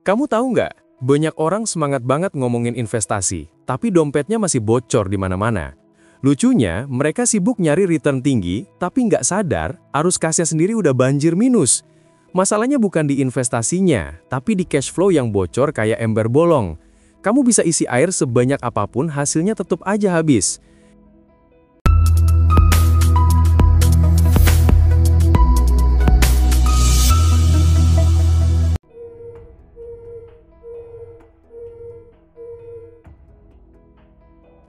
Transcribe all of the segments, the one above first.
Kamu tahu nggak, banyak orang semangat banget ngomongin investasi, tapi dompetnya masih bocor di mana-mana. Lucunya, mereka sibuk nyari return tinggi, tapi nggak sadar, arus kasnya sendiri udah banjir minus. Masalahnya bukan di investasinya, tapi di cash flow yang bocor kayak ember bolong. Kamu bisa isi air sebanyak apapun, hasilnya tetap aja habis.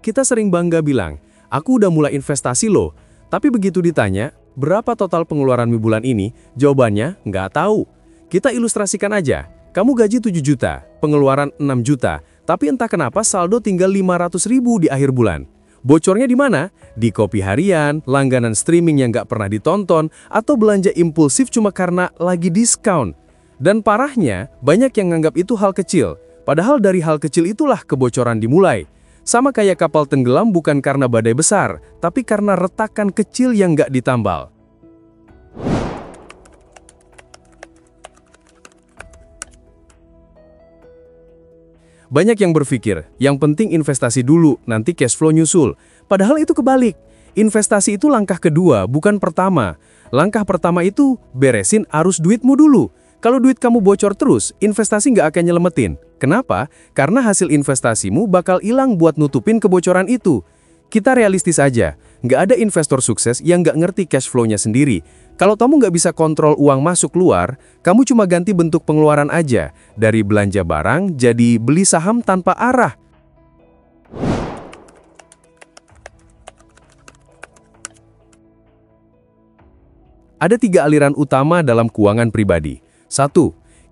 Kita sering bangga bilang, aku udah mulai investasi loh. Tapi begitu ditanya, berapa total pengeluaranmu bulan ini? Jawabannya, nggak tahu. Kita ilustrasikan aja. Kamu gaji 7 juta, pengeluaran 6 juta, tapi entah kenapa saldo tinggal 500.000 di akhir bulan. Bocornya di mana? Di kopi harian, langganan streaming yang nggak pernah ditonton, atau belanja impulsif cuma karena lagi diskon. Dan parahnya, banyak yang nganggap itu hal kecil. Padahal dari hal kecil itulah kebocoran dimulai. Sama kayak kapal tenggelam bukan karena badai besar, tapi karena retakan kecil yang nggak ditambal. Banyak yang berpikir, yang penting investasi dulu, nanti cash flow nyusul. Padahal itu kebalik. Investasi itu langkah kedua, bukan pertama. Langkah pertama itu, beresin arus duitmu dulu. Kalau duit kamu bocor terus, investasi nggak akan nyelemetin. Kenapa? Karena hasil investasimu bakal hilang buat nutupin kebocoran itu. Kita realistis aja, nggak ada investor sukses yang nggak ngerti cash flow-nya sendiri. Kalau kamu nggak bisa kontrol uang masuk keluar, kamu cuma ganti bentuk pengeluaran aja. Dari belanja barang, jadi beli saham tanpa arah. Ada 3 aliran utama dalam keuangan pribadi. 1.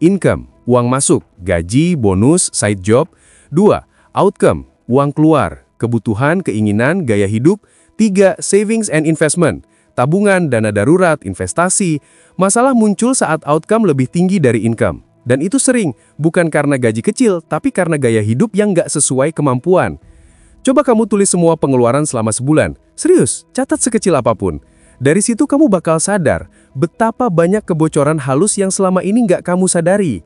Income, uang masuk, gaji, bonus, side job. 2. Outcome, uang keluar, kebutuhan, keinginan, gaya hidup. 3. Savings and investment, tabungan, dana darurat, investasi. Masalah muncul saat outcome lebih tinggi dari income. Dan itu sering, bukan karena gaji kecil, tapi karena gaya hidup yang nggak sesuai kemampuan. Coba kamu tulis semua pengeluaran selama sebulan. Serius, catat sekecil apapun. Dari situ kamu bakal sadar betapa banyak kebocoran halus yang selama ini nggak kamu sadari.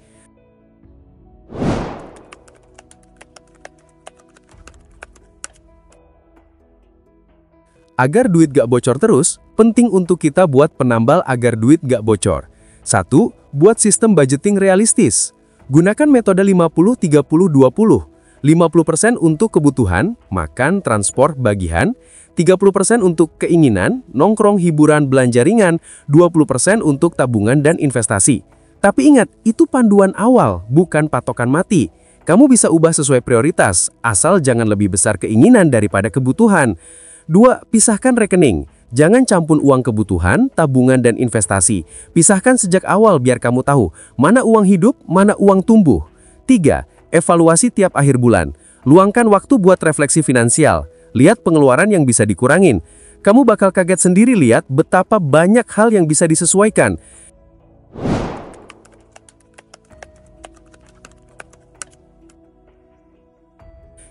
Agar duit gak bocor terus, penting untuk kita buat penambal agar duit gak bocor. 1. Buat sistem budgeting realistis. Gunakan metode 50-30-20. 50% untuk kebutuhan, makan, transport, bagian. 30% untuk keinginan, nongkrong, hiburan, belanja ringan. 20% untuk tabungan dan investasi. Tapi ingat, itu panduan awal, bukan patokan mati. Kamu bisa ubah sesuai prioritas, asal jangan lebih besar keinginan daripada kebutuhan. 2. Pisahkan rekening. Jangan campur uang kebutuhan, tabungan, dan investasi. Pisahkan sejak awal biar kamu tahu mana uang hidup, mana uang tumbuh. 3. Evaluasi tiap akhir bulan. Luangkan waktu buat refleksi finansial. Lihat pengeluaran yang bisa dikurangin. Kamu bakal kaget sendiri lihat betapa banyak hal yang bisa disesuaikan.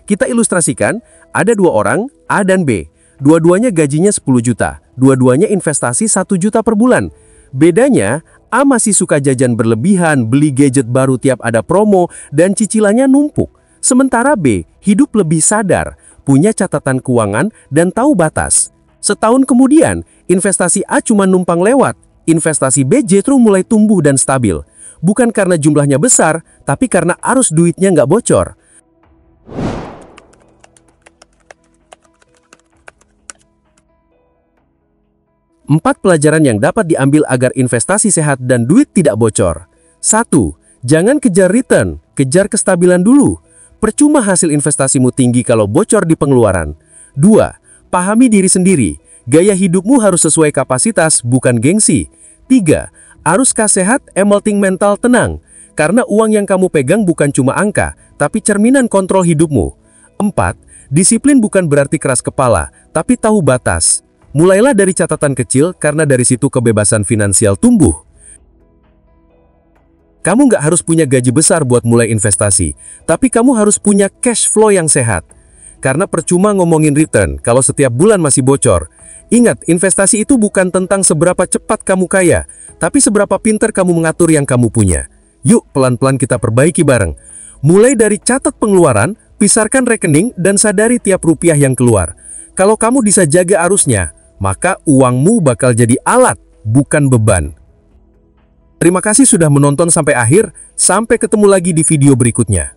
Kita ilustrasikan, ada 2 orang, A dan B. Dua-duanya gajinya 10 juta. Dua-duanya investasi 1 juta per bulan. Bedanya, A masih suka jajan berlebihan, beli gadget baru tiap ada promo, dan cicilannya numpuk. Sementara B, hidup lebih sadar, punya catatan keuangan, dan tahu batas. Setahun kemudian, investasi A cuma numpang lewat. Investasi B justru mulai tumbuh dan stabil. Bukan karena jumlahnya besar, tapi karena arus duitnya nggak bocor. Empat pelajaran yang dapat diambil agar investasi sehat dan duit tidak bocor. 1. Jangan kejar return, kejar kestabilan dulu. Percuma hasil investasimu tinggi kalau bocor di pengeluaran. 2. Pahami diri sendiri. Gaya hidupmu harus sesuai kapasitas, bukan gengsi. 3. Arus kas sehat, emelting mental tenang. Karena uang yang kamu pegang bukan cuma angka, tapi cerminan kontrol hidupmu. 4. Disiplin bukan berarti keras kepala, tapi tahu batas. Mulailah dari catatan kecil karena dari situ kebebasan finansial tumbuh. Kamu nggak harus punya gaji besar buat mulai investasi, tapi kamu harus punya cash flow yang sehat. Karena percuma ngomongin return kalau setiap bulan masih bocor. Ingat, investasi itu bukan tentang seberapa cepat kamu kaya, tapi seberapa pintar kamu mengatur yang kamu punya. Yuk pelan-pelan kita perbaiki bareng. Mulai dari catat pengeluaran, pisahkan rekening, dan sadari tiap rupiah yang keluar. Kalau kamu bisa jaga arusnya, maka uangmu bakal jadi alat, bukan beban. Terima kasih sudah menonton sampai akhir. Sampai ketemu lagi di video berikutnya.